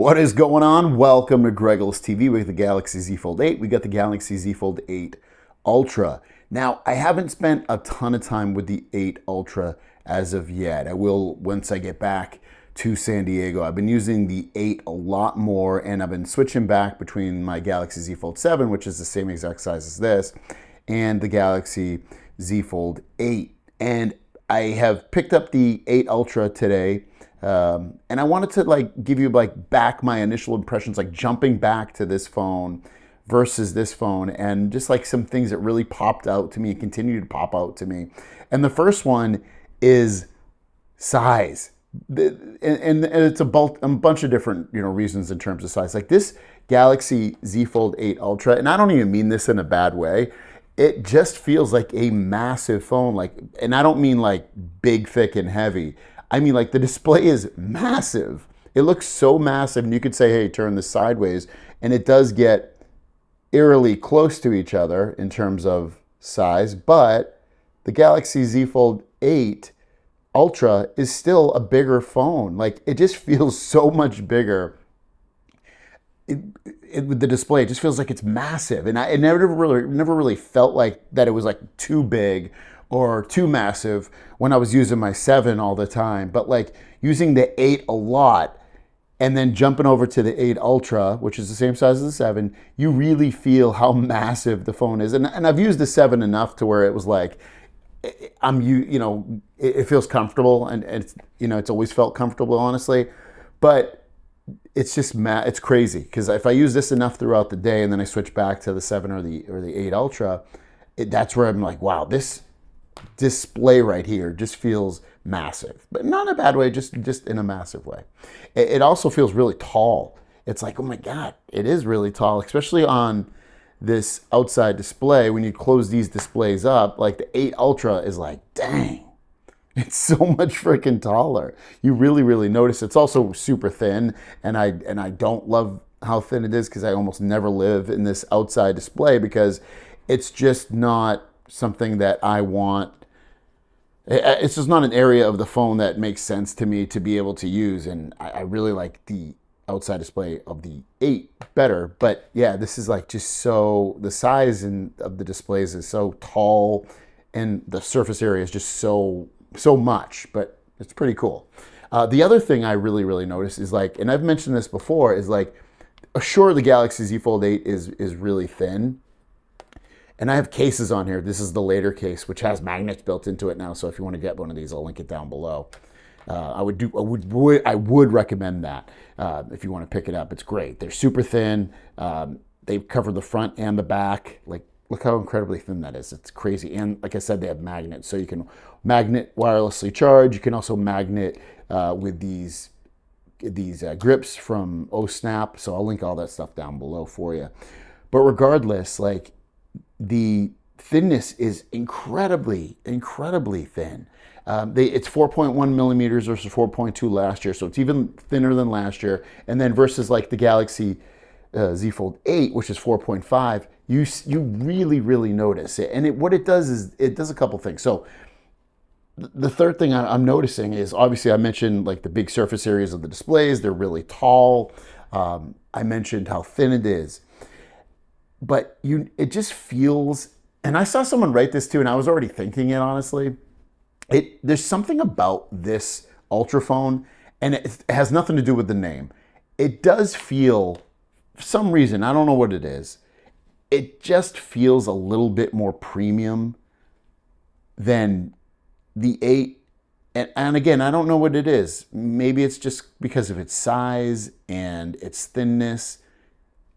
What is going on? Welcome to Greggles TV with the Galaxy Z Fold 8. We got the Galaxy Z Fold 8 Ultra. Now, I haven't spent a ton of time with the 8 Ultra as of yet. I will once I get back to San Diego. I've been using the 8 a lot more, and I've been switching back between my Galaxy Z Fold 7, which is the same exact size as this, and the Galaxy Z Fold 8. And I have picked up the 8 Ultra today. And I wanted to give you back my initial impressions, jumping back to this phone versus this phone, and just some things that really popped out to me and continue to pop out to me. And the first one is size. And it's a bunch of different reasons in terms of size. Like this Galaxy Z Fold 8 Ultra, and I don't even mean this in a bad way. It just feels like a massive phone, and I don't mean big, thick, and heavy. I mean, the display is massive. It looks so massive, and you could say, hey, turn this sideways, and it does get eerily close to each other in terms of size, but the Galaxy Z Fold 8 Ultra is still a bigger phone. It just feels so much bigger. With the display, it just feels like it's massive, and it never really felt like that it was too big or too massive when I was using my 7 all the time. But using the 8 a lot and then jumping over to the 8 Ultra, which is the same size as the 7, you really feel how massive the phone is. And I've used the 7 enough to where it was it feels comfortable, and it's always felt comfortable, honestly. But it's just it's crazy, because if I use this enough throughout the day and then I switch back to the 7 or the 8 Ultra, that's where I'm like, wow, this display right here just feels massive, but not in a bad way, just in a massive way. It also feels really tall. It's like, oh my God, it is really tall, especially on this outside display. When you close these displays up, the 8 Ultra is dang, it's so much freaking taller. You really notice. It's also super thin, and I don't love how thin it is, because I almost never live in this outside display, because it's just not something that I want. It's just not an area of the phone that makes sense to me to be able to use, and I really like the outside display of the 8 better. But yeah, this is just so, the size of the displays is so tall, and the surface area is just so much, but it's pretty cool. The other thing I really noticed is and I've mentioned this before, is sure, the Galaxy Z Fold 8 is really thin. And I have cases on here. This is the Latercase, which has magnets built into it now. So if you want to get one of these, I'll link it down below. I would recommend that if you want to pick it up. It's great. They're super thin. They've covered the front and the back. Look how incredibly thin that is. It's crazy. And like I said, they have magnets, so you can magnet wirelessly charge. You can also magnet with these grips from OhSnap. So I'll link all that stuff down below for you. But regardless, the thinness is incredibly thin. It's 4.1 millimeters versus 4.2 last year, so it's even thinner than last year. And then versus the Galaxy Z Fold 8, which is 4.5, you really notice it. And what it does is it does a couple things. So the third thing I'm noticing is, obviously I mentioned the big surface areas of the displays. They're really tall. I mentioned how thin it is. But it just feels, and I saw someone write this too, and I was already thinking it, honestly. There's something about this Ultra phone, and it has nothing to do with the name. It does feel, for some reason, I don't know what it is, it just feels a little bit more premium than the 8. And again, I don't know what it is. Maybe it's just because of its size and its thinness,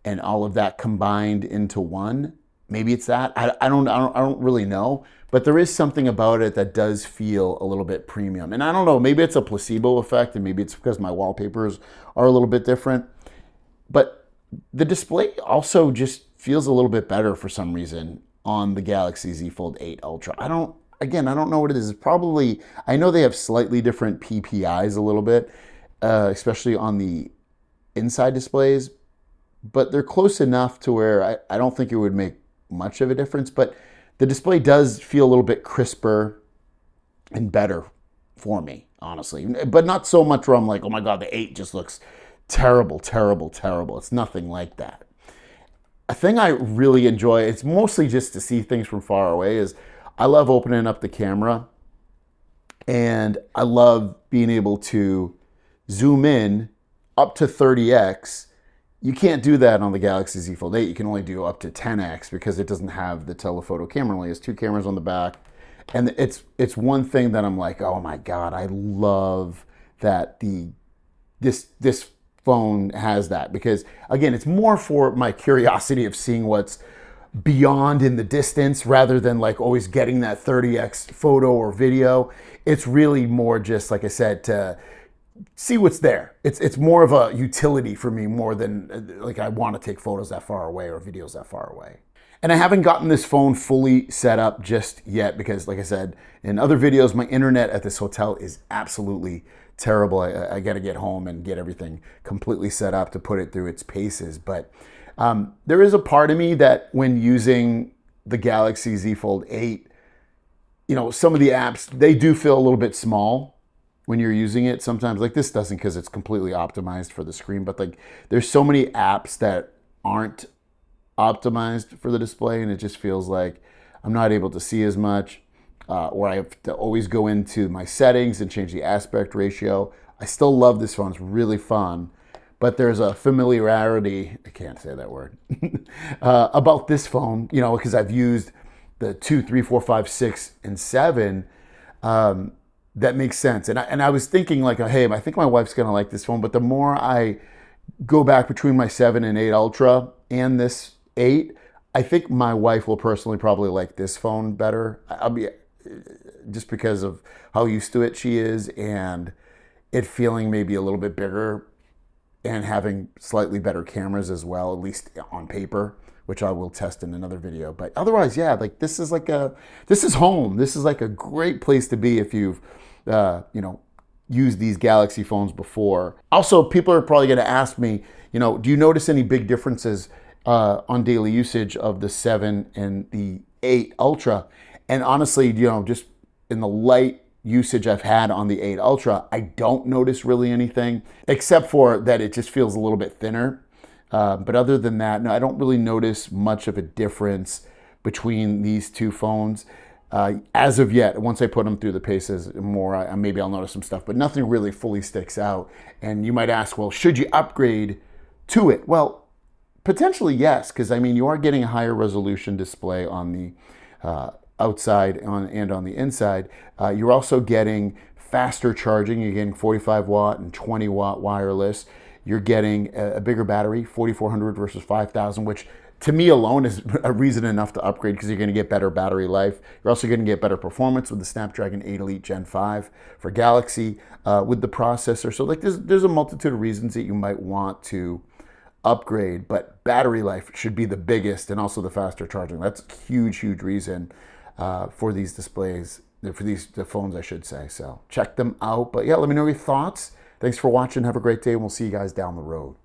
and all of that combined into one. Maybe it's that. I don't really know. But there is something about it that does feel a little bit premium. And I don't know, maybe it's a placebo effect, and maybe it's because my wallpapers are a little bit different. But the display also just feels a little bit better for some reason on the Galaxy Z Fold 8 Ultra. I don't know what it is. It's probably, I know they have slightly different PPIs a little bit, especially on the inside displays. But they're close enough to where I don't think it would make much of a difference. But the display does feel a little bit crisper and better for me, honestly. But not so much where I'm like, oh my God, the 8 just looks terrible, terrible, terrible. It's nothing like that. A thing I really enjoy, it's mostly just to see things from far away, is I love opening up the camera, and I love being able to zoom in up to 30x. You can't do that on the Galaxy Z Fold 8. You can only do up to 10x because it doesn't have the telephoto camera. It only has 2 cameras on the back. And it's one thing that I'm like, oh my God, I love that this phone has that, because again, it's more for my curiosity of seeing what's beyond in the distance rather than like always getting that 30x photo or video. It's really more just, like I said, to see what's there. It's more of a utility for me more than like I want to take photos that far away or videos that far away. And I haven't gotten this phone fully set up just yet because, like I said in other videos, my internet at this hotel is absolutely terrible. I got to get home and get everything completely set up to put it through its paces. But there is a part of me that when using the Galaxy Z Fold 8, you know, some of the apps, they do feel a little bit small when you're using it. Sometimes, like this doesn't because it's completely optimized for the screen, but like there's so many apps that aren't optimized for the display, and it just feels like I'm not able to see as much, or I have to always go into my settings and change the aspect ratio. I still love this phone. It's really fun, but there's a familiarity, I can't say that word, about this phone, you know, because I've used the 2, 3, 4, 5, 6, and 7. That makes sense. And I was thinking like, hey, I think my wife's gonna like this phone, but the more I go back between my 7 and 8 Ultra and this 8, I think my wife will personally probably like this phone better. I'll be just because of how used to it she is, and it feeling maybe a little bit bigger and having slightly better cameras as well, at least on paper, which I will test in another video. But otherwise, yeah, like this is home. This is like a great place to be if you've, you know, used these Galaxy phones before. Also, people are probably going to ask me, you know, do you notice any big differences on daily usage of the 7 and the 8 Ultra? And honestly, you know, just in the light usage I've had on the 8 Ultra, I don't notice really anything, except for that it just feels a little bit thinner. But other than that, no, I don't really notice much of a difference between these two phones as of yet. Once I put them through the paces more, maybe I'll notice some stuff, but nothing really fully sticks out. And you might ask, well, should you upgrade to it? Well, potentially yes, because I mean, you are getting a higher resolution display on the outside and on the inside. You're also getting faster charging. You're getting 45 watt and 20 watt wireless. You're getting a bigger battery, 4,400 versus 5,000, which to me alone is a reason enough to upgrade, because you're going to get better battery life. You're also going to get better performance with the Snapdragon 8 Elite Gen 5 for Galaxy with the processor. So like there's a multitude of reasons that you might want to upgrade, but battery life should be the biggest, and also the faster charging. That's a huge, huge reason for these displays, for the phones, I should say. So check them out. But yeah, let me know your thoughts. Thanks for watching. Have a great day, and we'll see you guys down the road.